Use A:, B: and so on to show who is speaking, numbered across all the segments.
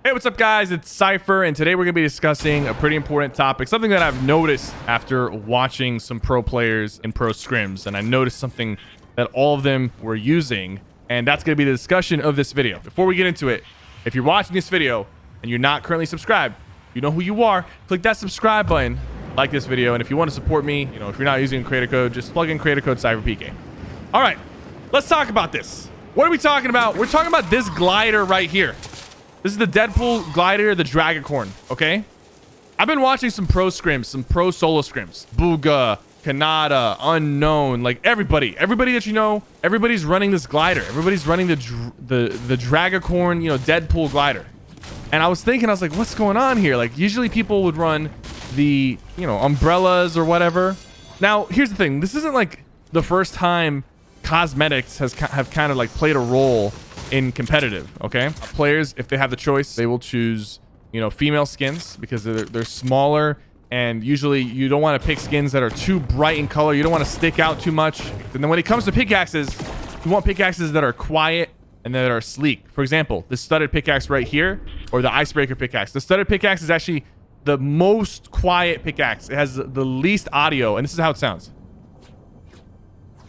A: Hey, what's up, guys? It's Cypher, and today we're going to be discussing a pretty important topic, something that I've noticed after watching some pro players in pro scrims, and I noticed something that all of them were using, and that's going to be the discussion of this video. Before we get into it, if you're watching this video and you're not currently subscribed, you know who you are. Click that subscribe button, like this video, and if you want to support me, you know, if you're not using creator code, just plug in creator code SypherPK. All right, let's talk about this. What are we talking about? We're talking about this glider right here. This is the Deadpool glider, the Dragacorn, okay? I've been watching some pro scrims, some pro solo scrims. Booga, Kanata, Unknown, like everybody that you know, everybody's running this glider. Everybody's running the Dragacorn, you know, Deadpool glider. And I was thinking, I was like, what's going on here? Like, usually people would run the, you know, umbrellas or whatever. Now, here's the thing. This isn't like the first time cosmetics have kind of like played a role in competitive. Okay, players, if they have the choice, they will choose, you know, female skins because they're smaller, and usually you don't want to pick skins that are too bright in color. You don't want to stick out too much. And then when it comes to pickaxes, you want pickaxes that are quiet and that are sleek. For example, this studded pickaxe right here, or the icebreaker pickaxe. The studded pickaxe is actually the most quiet pickaxe. It has the least audio, and this is how it sounds.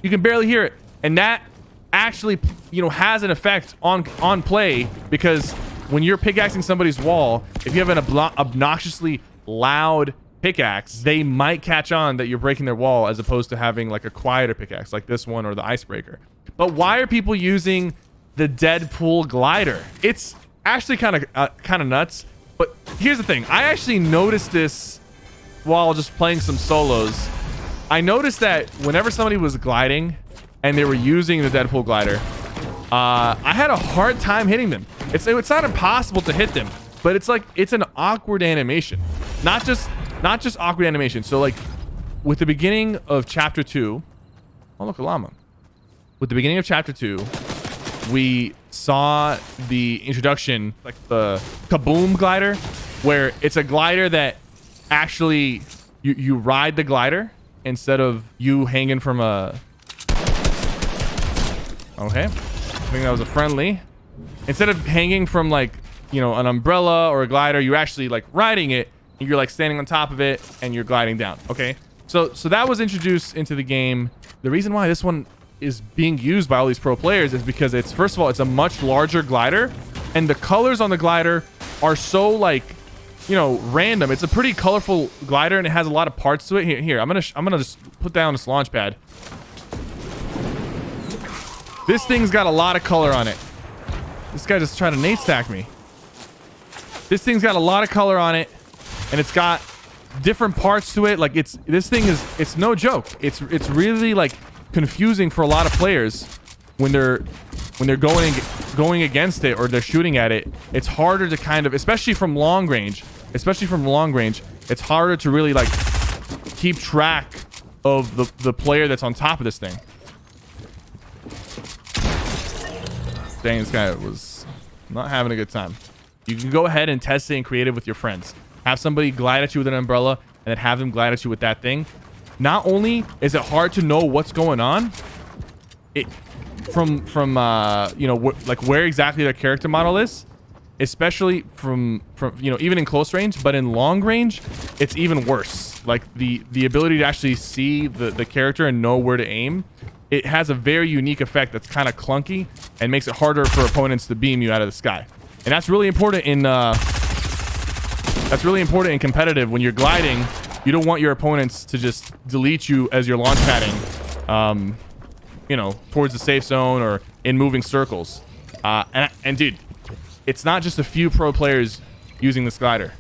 A: You can barely hear it, and that actually, you know, has an effect on play, because when you're pickaxing somebody's wall, if you have an obnoxiously loud pickaxe, they might catch on that you're breaking their wall, as opposed to having like a quieter pickaxe like this one or the icebreaker. But why are people using the Deadpool glider? It's actually kind of nuts. But here's the thing, I actually noticed this while just playing some solos. I noticed that whenever somebody was gliding and they were using the Deadpool glider, I had a hard time hitting them. It's not impossible to hit them, but it's like, it's an awkward animation. Not just awkward animation. So like with the beginning of chapter 2, oh look, a llama. With the beginning of chapter 2, we saw the introduction, like the Kaboom glider, where it's a glider that actually you ride the glider instead of you hanging from a... Okay, I think that was a friendly. Instead of hanging from, like, you know, an umbrella or a glider, you're actually like riding it, and you're like standing on top of it and you're gliding down. Okay, so that was introduced into the game. The reason why this one is being used by all these pro players is because it's, first of all, it's a much larger glider, and the colors on the glider are so, like, you know, random. It's a pretty colorful glider, and it has a lot of parts to it. Here, I'm gonna just put down this launch pad. This thing's got a lot of color on it. This guy just tried to nade stack me. This thing's got a lot of color on it, and it's got different parts to it. Like, this thing is no joke. It's really like confusing for a lot of players when they're going against it or they're shooting at it. It's harder to kind of, especially from long range, it's harder to really like keep track of the player that's on top of this thing. Dang, this guy was not having a good time. You can go ahead and test it in creative with your friends. Have somebody glide at you with an umbrella, and then have them glide at you with that thing. Not only is it hard to know what's going on, from you know, like where exactly their character model is, especially from you know, even in close range, but in long range, it's even worse. Like the ability to actually see the character and know where to aim. It has a very unique effect that's kind of clunky and makes it harder for opponents to beam you out of the sky. And that's really important in competitive. When you're gliding, you don't want your opponents to just delete you as you're launch padding, you know, towards the safe zone or in moving circles. And dude, it's not just a few pro players using this glider.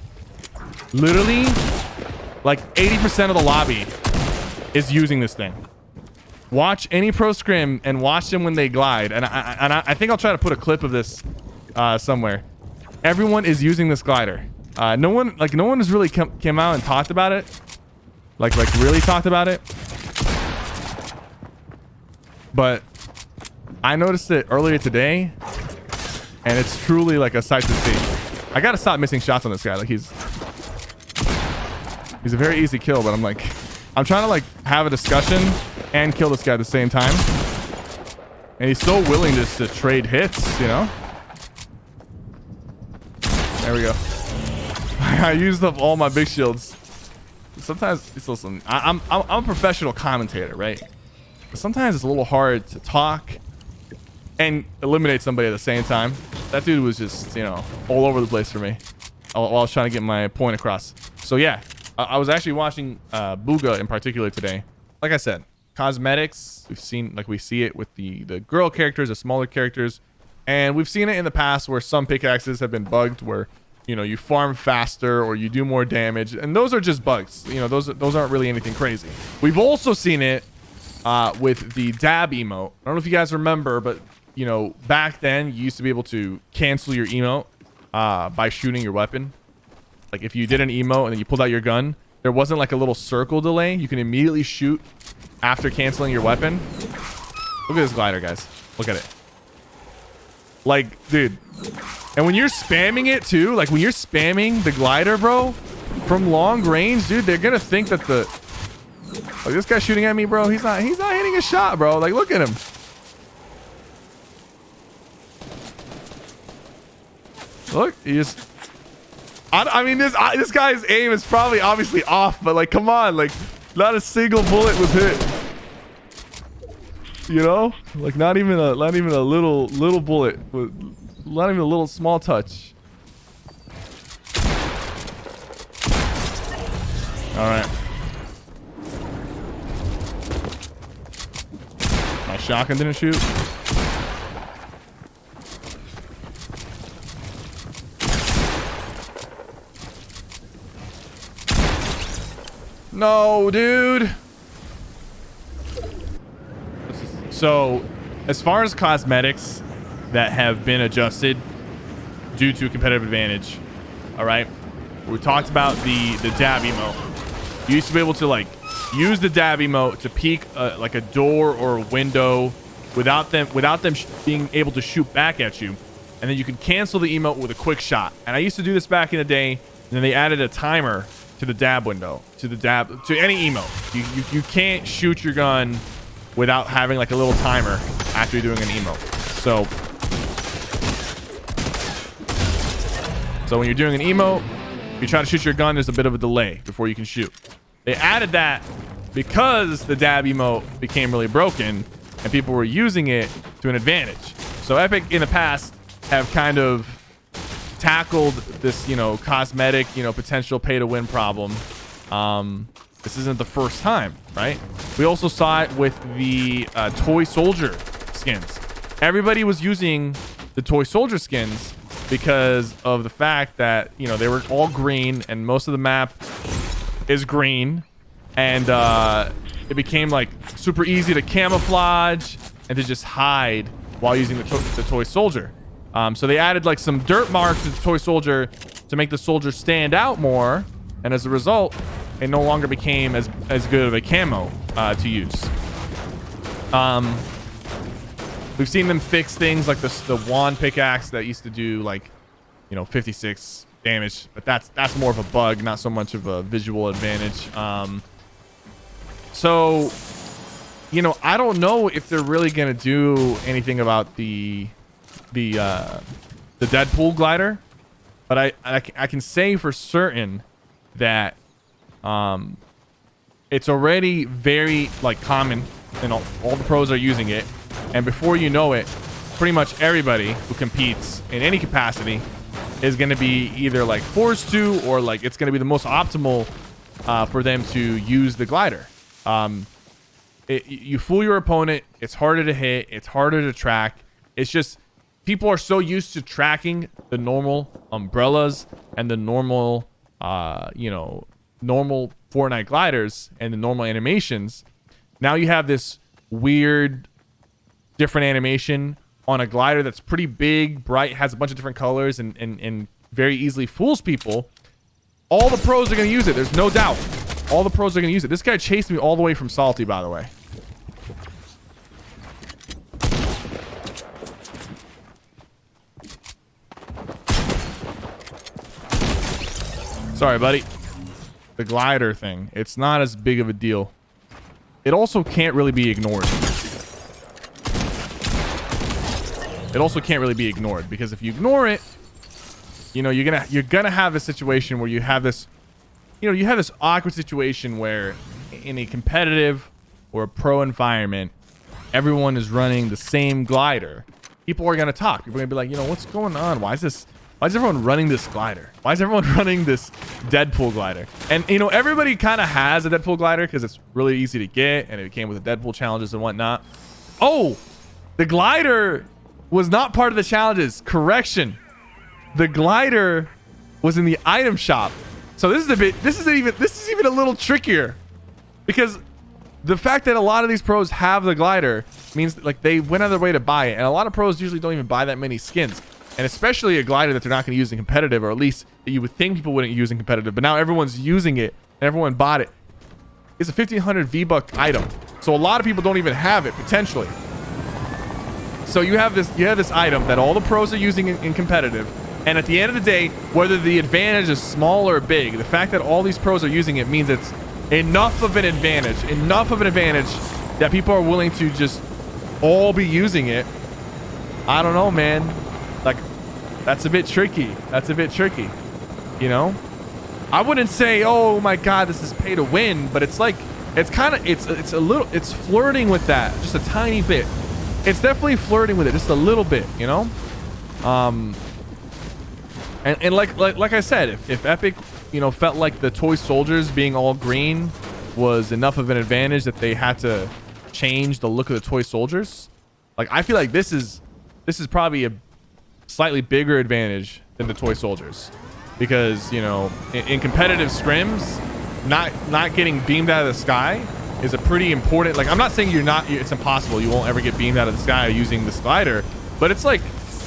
A: Literally, like 80% of the lobby is using this thing. Watch any pro scrim and watch them when they glide. And I think I'll try to put a clip of this somewhere. Everyone is using this glider. No one has really came out and talked about it. Like really talked about it. But I noticed it earlier today, and it's truly like a sight to see. I gotta stop missing shots on this guy. Like he's a very easy kill, but I'm trying to like have a discussion and kill this guy at the same time. And he's so willing just to trade hits, you know? There we go. I used up all my big shields. Sometimes it's listen. I'm a professional commentator, right? But sometimes it's a little hard to talk and eliminate somebody at the same time. That dude was just, you know, all over the place for me while I was trying to get my point across. So yeah, I was actually watching Booga in particular today. Like I said, cosmetics. We've seen, like, we see it with the girl characters, the smaller characters, and we've seen it in the past where some pickaxes have been bugged where, you know, you farm faster or you do more damage, and those are just bugs. You know, those aren't really anything crazy. We've also seen it with the dab emote. I don't know if you guys remember, but you know, back then you used to be able to cancel your emote by shooting your weapon. Like if you did an emote and then you pulled out your gun, there wasn't like a little circle delay. You can immediately shoot after canceling your weapon. Look at this glider, guys. Look at it. Like, dude. And when you're spamming it too, like when you're spamming the glider, bro, from long range, dude, they're gonna think that the, like, this guy's shooting at me, bro. He's not hitting a shot, bro. Like, look at him. Look, he just, I mean, this guy's aim is probably obviously off, but like, come on, like, not a single bullet was hit. You know, like not even a little bullet, not even a little small touch. All right. My shotgun didn't shoot. No, dude. So, as far as cosmetics that have been adjusted due to competitive advantage, all right, we talked about the dab emote. You used to be able to like use the dab emote to peek like a door or a window without them being able to shoot back at you, and then you can cancel the emote with a quick shot. And I used to do this back in the day, and then they added a timer to the dab window, to any emote. You can't shoot your gun without having like a little timer after you're doing an emote. So when you're doing an emote, you try to shoot your gun, there's a bit of a delay before you can shoot. They added that because the dab emote became really broken and people were using it to an advantage. So Epic in the past have kind of tackled this, you know, cosmetic, you know, potential pay to win problem. This isn't the first time, right? We also saw it with the toy soldier skins. Everybody was using the toy soldier skins because of the fact that, you know, they were all green and most of the map is green, and it became like super easy to camouflage and to just hide while using the toy soldier. So they added like some dirt marks to the toy soldier to make the soldier stand out more, and as a result, it no longer became as good of a camo to use. We've seen them fix things like the wand pickaxe that used to do like, you know, 56 damage, but that's more of a bug, not so much of a visual advantage. So, you know, I don't know if they're really gonna do anything about the deadpool glider, but I can say for certain that it's already very like common, and all the pros are using it, and before you know it, pretty much everybody who competes in any capacity is going to be either like forced to, or like it's going to be the most optimal for them to use the glider. You fool your opponent, it's harder to hit, it's harder to track. It's just people are so used to tracking the normal umbrellas and the normal you know, normal Fortnite gliders and the normal animations. Now you have this weird different animation on a glider that's pretty big, bright, has a bunch of different colors, and very easily fools people. All the pros are going to use it. There's no doubt. All the pros are going to use it. This guy chased me all the way from Salty, by the way. Sorry, buddy. The glider thing, it's not as big of a deal. It also can't really be ignored. Because if you ignore it, you know, you're gonna have a situation where you have this, you know, you have this awkward situation where in a competitive or a pro environment, everyone is running the same glider. People are gonna talk. People are gonna be like, you know, what's going on? Why is everyone running this glider? Why is everyone running this Deadpool glider? And you know, everybody kind of has a Deadpool glider because it's really easy to get, and it came with the Deadpool challenges and whatnot. Oh, the glider was not part of the challenges. Correction. The glider was in the item shop. So this is even a little trickier, because the fact that a lot of these pros have the glider means like they went out of their way to buy it, and a lot of pros usually don't even buy that many skins, and especially a glider that they're not going to use in competitive, or at least that you would think people wouldn't use in competitive, but now everyone's using it and everyone bought it. It's a 1500 V-Buck item, so a lot of people don't even have it potentially. So you have this item that all the pros are using in competitive, and at the end of the day, whether the advantage is small or big, the fact that all these pros are using it means it's enough of an advantage that people are willing to just all be using it. I don't know, man. Like, that's a bit tricky. You know, I wouldn't say, oh my god, this is pay to win, but it's like, it's flirting with that just a tiny bit. It's definitely flirting with it just a little bit, you know. And like I said, if Epic, you know, felt like the toy soldiers being all green was enough of an advantage that they had to change the look of the toy soldiers, like I feel like this is probably a slightly bigger advantage than the toy soldiers, because you know, in competitive scrims, not getting beamed out of the sky is a pretty important, like, I'm not saying it's impossible, you won't ever get beamed out of the sky using this glider, but it's like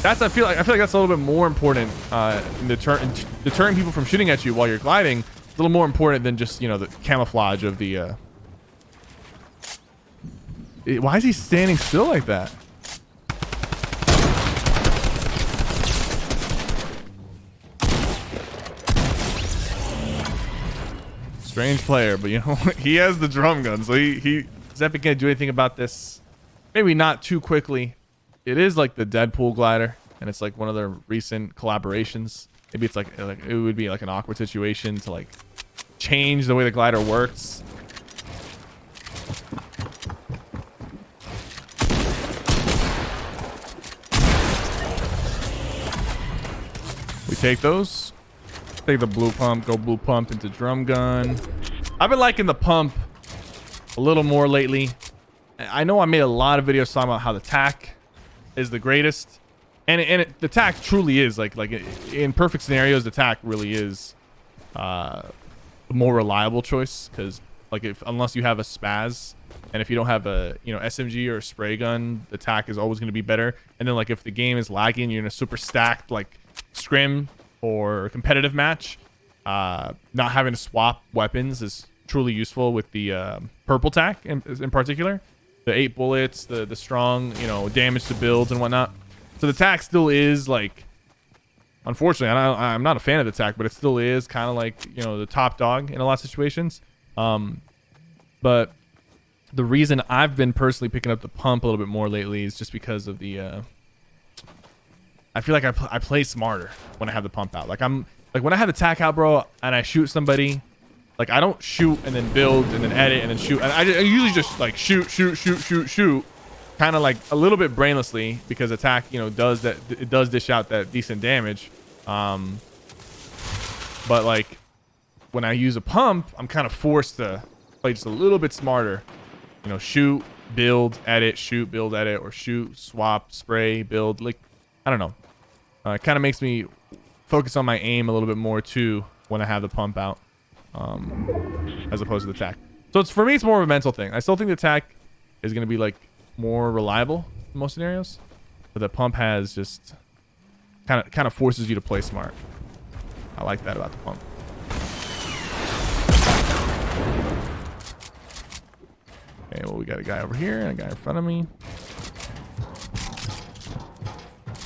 A: I feel like that's a little bit more important in deterring people from shooting at you while you're gliding. It's a little more important than just, you know, the camouflage of the why is he standing still like that? Strange player, but you know, he has the drum gun, so is Epic gonna do anything about this? Maybe not too quickly. It is like the Deadpool glider, and it's like one of their recent collaborations. Maybe it's like it would be like an awkward situation to like change the way the glider works. We take those. Take the blue pump, go blue pump into drum gun. I've been liking the pump a little more lately. I know I made a lot of videos talking about how the tac is the greatest, and the tac truly is like in perfect scenarios, the tac really is a more reliable choice, because like unless you have a spaz, and if you don't have a, you know, SMG or a spray gun, the tac is always going to be better. And then like if the game is lagging, you're in a super stacked like scrim or competitive match, not having to swap weapons is truly useful with the purple tac in particular. The 8 bullets, the strong, you know, damage to builds and whatnot. So the tac still is like, unfortunately, I'm not a fan of the tac, but it still is kind of like, you know, the top dog in a lot of situations. But the reason I've been personally picking up the pump a little bit more lately is just because of the I feel like I play smarter when I have the pump out. Like when I have the tac out, bro, and I shoot somebody, like I don't shoot and then build and then edit and then shoot. And I usually just like shoot, kind of like a little bit brainlessly, because attack, you know, does that, it does dish out that decent damage. But like when I use a pump, I'm kind of forced to play just a little bit smarter. You know, shoot, build, edit, shoot, build, edit, or shoot, swap, spray, build. Like, I don't know. It kind of makes me focus on my aim a little bit more too when I have the pump out, as opposed to the tac. So it's, for me, it's more of a mental thing. I still think the tac is going to be like more reliable in most scenarios, but the pump has just kind of forces you to play smart. I like that about the pump. Okay, well, we got a guy over here and a guy in front of me.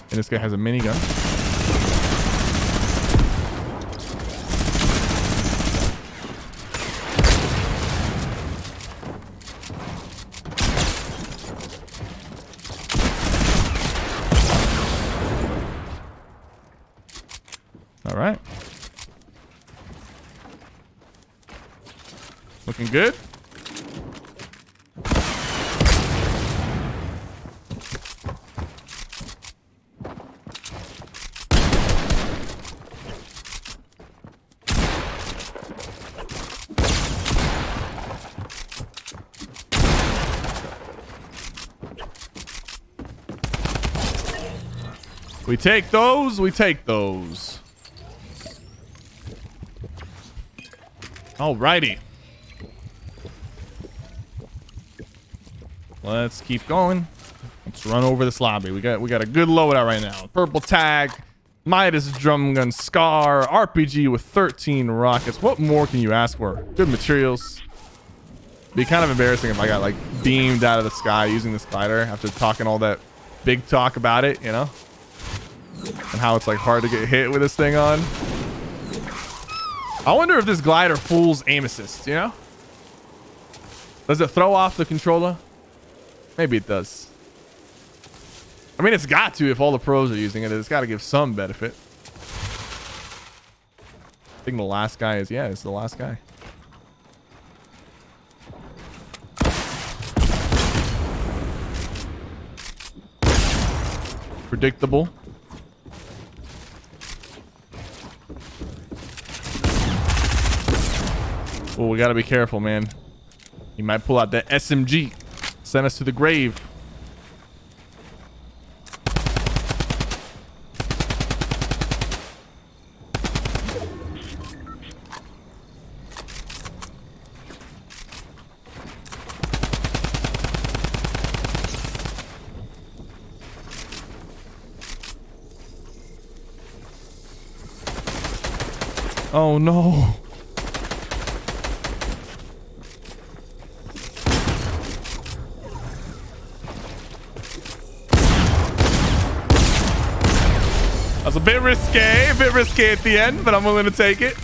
A: And this guy has a minigun. Looking good. We take those. We take those. Alrighty. Let's keep going. Let's run over this lobby. We got a good loadout right now. Purple tag, Midas drum gun, Scar, RPG with 13 rockets. What more can you ask for? Good materials. Be kind of embarrassing if I got like beamed out of the sky using this glider after talking all that big talk about it, you know? And how it's like hard to get hit with this thing on. I wonder if this glider fools aim assist, you know? Does it throw off the controller? Maybe it does. I mean, it's got to if all the pros are using it. It's got to give some benefit. I think the last guy is, yeah, it's the last guy. Predictable. Oh, we got to be careful, man. He might pull out that SMG. Send us to the grave. Oh, no. That was a bit risque at the end, but I'm willing to take it.